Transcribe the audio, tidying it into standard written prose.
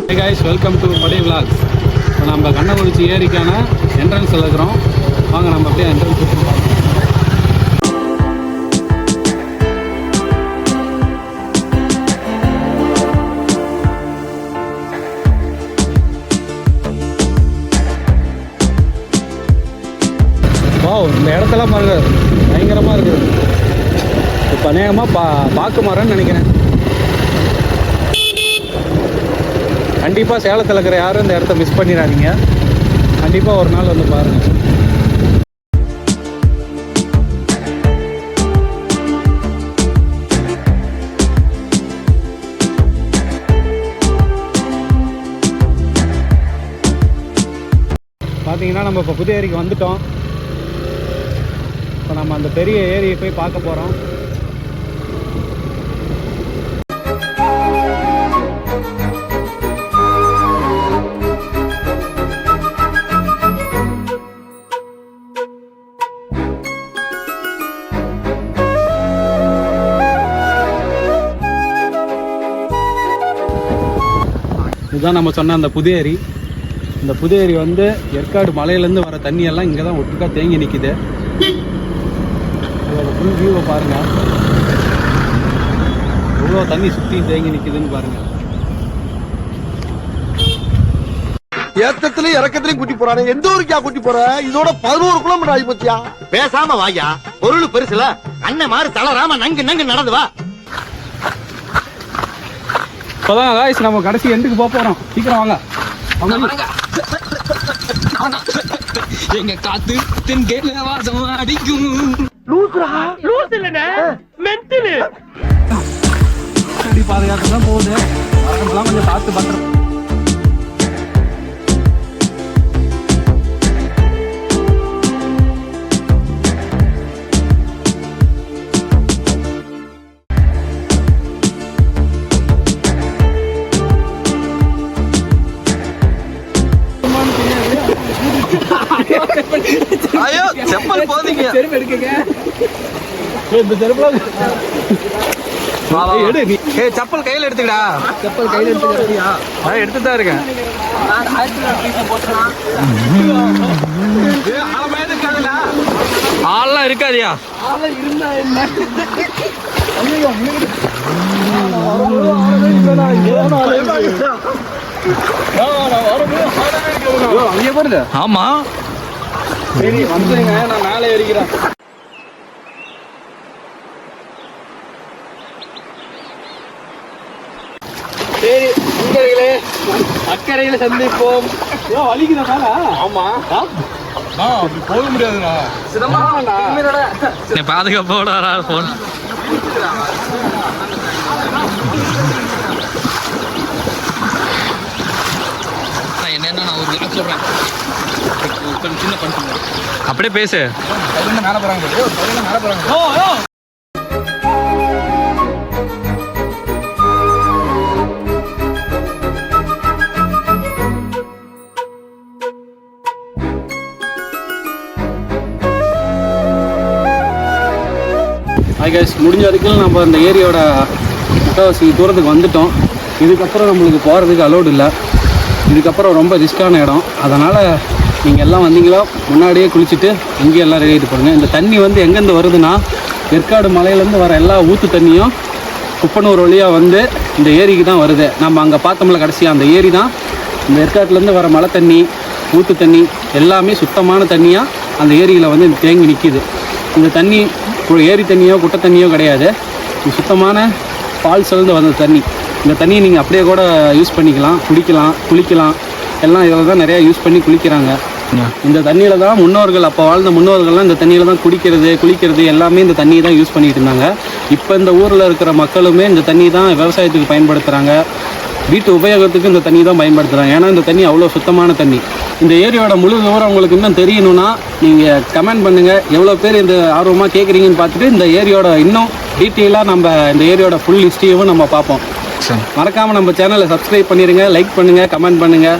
Hey guys, welcome to Padai Vlogs. இப்போ நம்ம கண்ணங்குறிச்சி ஏரிக்கான என்ட்ரன்ஸில் இருக்கிறோம். வாங்க நம்ம அப்படியே என்ட்ரன்ஸ் பார்க்கலாம். இந்த இடத்தெல்லாம் பாருங்க, பயங்கரமாக இருக்குது. இப்போ அநேகமாக பாக்கு மரம்னு நினைக்கிறேன். கண்டிப்பாக சேலத்தில் இருக்கிற யாரும் இந்த இடத்த மிஸ் பண்ணிடாதீங்க. கண்டிப்பாக ஒரு நாள் வந்து பாருங்கள். பார்த்தீங்கன்னா நம்ம இப்போ புதிய ஏரிக்கு வந்துட்டோம். இப்போ நம்ம அந்த பெரிய ஏரியை போய் பார்க்க போகிறோம். இதுதான் நம்ம சொன்ன அந்த புதிய ஏரி. இந்த புதிய ஏரி வந்து ஏற்காடு மலையிலேருந்து வர தண்ணியெல்லாம் இங்கே தான் ஒட்டுக்கா தேங்கி நிற்கிது. இதோட ஃபுல் வியூவை பாருங்கள், எவ்வளோ தண்ணி சுற்றி தேங்கி நிற்கிதுன்னு பாருங்கள். ஏத்தத்திலயும் இறக்கத்திலயும் கூட்டி போறானே, எந்த ஊருக்கா கூட்டி போற? இதோட 11 கிலோமீட்டர் ஆகி போச்சியா? பேசாம வாயா, பொருள் பெருசுல அண்ணன் மாதிரி தளராம நங்கு நங்கு நடந்து வா. இப்போதான் காய்ஸ் நம்ம கடைசி எண்டுக்கு போக போகிறோம். சீக்கிரம் வாங்க. எங்க காத்து தென் கேட்ல வாசம் அடிக்கும். அடி பாதுகாத்து தான் போகுது. வரலாம் கொஞ்சம் பார்த்து பத்திரம். ஐயோ, செப்பல் போதீங்க. செருப்பு எடுக்கங்க. இந்த செருப்புல எடு நீ. செப்பல் கையில எடுத்துக்கடா. செப்பல் கையில எடுத்துக்கிறியா? நான் எடுத்துட்டு தான் இருக்கேன். ஆள்லாம் இருக்காதியா? இருந்தா என்ன? ஆமா சரி வந்துங்க, நான் மேலே ஏறிக்கிறேன். சரி நண்பர்களே, அக்கறையில் சந்திப்போம். வலிக்குதா? ஆமா, அப்படி போக முடியாதுண்ணா. பாதுகாப்போட போன் என்னன்னா நான் ஒரு விளக்கு சொல்றேன். சின்ன பண்ண அப்படியே பேசு. மேல போறாங்க, மேல போறாங்க. ஹாய் கைஸ், முடிஞ்ச வரைக்கும் நம்ம அந்த ஏரியோட முக்கால்வாசி தூரத்துக்கு வந்துட்டோம். இதுக்கப்புறம் நம்மளுக்கு போகிறதுக்கு அலோடு இல்லை. இதுக்கப்புறம் ரொம்ப ரிஸ்க்கான இடம். அதனால் நீங்கள் எல்லாம் வந்தீங்களோ முன்னாடியே குளிச்சுட்டு இங்கேயும் எல்லாம் ரெடி ஆகிட்டு போடுங்க. இந்த தண்ணி வந்து எங்கேருந்து வருதுன்னா, ஏற்காடு மலையிலேருந்து வர எல்லா ஊற்று தண்ணியும் குப்பனூர் வழியாக வந்து இந்த ஏரிக்கு தான் வருது. நம்ம அங்கே பார்த்தோம்ல கடைசியாக, அந்த ஏரி தான் இந்த ஏற்காட்டிலேருந்து வர மழை தண்ணி, ஊற்று தண்ணி எல்லாமே சுத்தமான தண்ணியாக அந்த ஏரியில் வந்து தேங்கி நிற்கிது. இந்த தண்ணி ஏரி தண்ணியோ குட்டை தண்ணியோ கிடையாது. சுத்தமான ஃபால்ஸ்லேருந்து வந்த தண்ணி. இந்த தண்ணியை நீங்கள் அப்படியே கூட யூஸ் பண்ணிக்கலாம், குளிக்கலாம். எல்லாம் இதில் தான் நிறையா யூஸ் பண்ணி குளிக்கிறாங்க. இந்த தண்ணியில் தான் முன்னோர்கள், அப்போ வாழ்ந்த முன்னோர்கள்லாம் இந்த தண்ணியில் தான் குளிக்கிறது எல்லாமே இந்த தண்ணியை தான் யூஸ் பண்ணிகிட்டு இருந்தாங்க. இப்போ இந்த ஊரில் இருக்கிற மக்களுமே இந்த தண்ணி தான் விவசாயத்துக்கு பயன்படுத்துகிறாங்க. வீட்டு உபயோகத்துக்கு இந்த தண்ணி தான் பயன்படுத்துகிறாங்க. ஏன்னா இந்த தண்ணி அவ்வளோ சுத்தமான தண்ணி. இந்த ஏரியோட முழு விவரம் உங்களுக்கு இன்னும் தெரியணும்னா நீங்கள் கமெண்ட் பண்ணுங்கள். எவ்வளோ பேர் இந்த ஆர்வமாக கேட்குறீங்கன்னு பார்த்துட்டு இந்த ஏரியோட இன்னும் டீட்டெயிலாக நம்ம இந்த ஏரியோட ஃபுல் ஹிஸ்ட்ரியும் நம்ம பார்ப்போம். மறக்காமல் நம்ம சேனலை சப்ஸ்கிரைப் பண்ணிடுங்க, லைக் பண்ணுங்கள், கமெண்ட் பண்ணுங்கள்.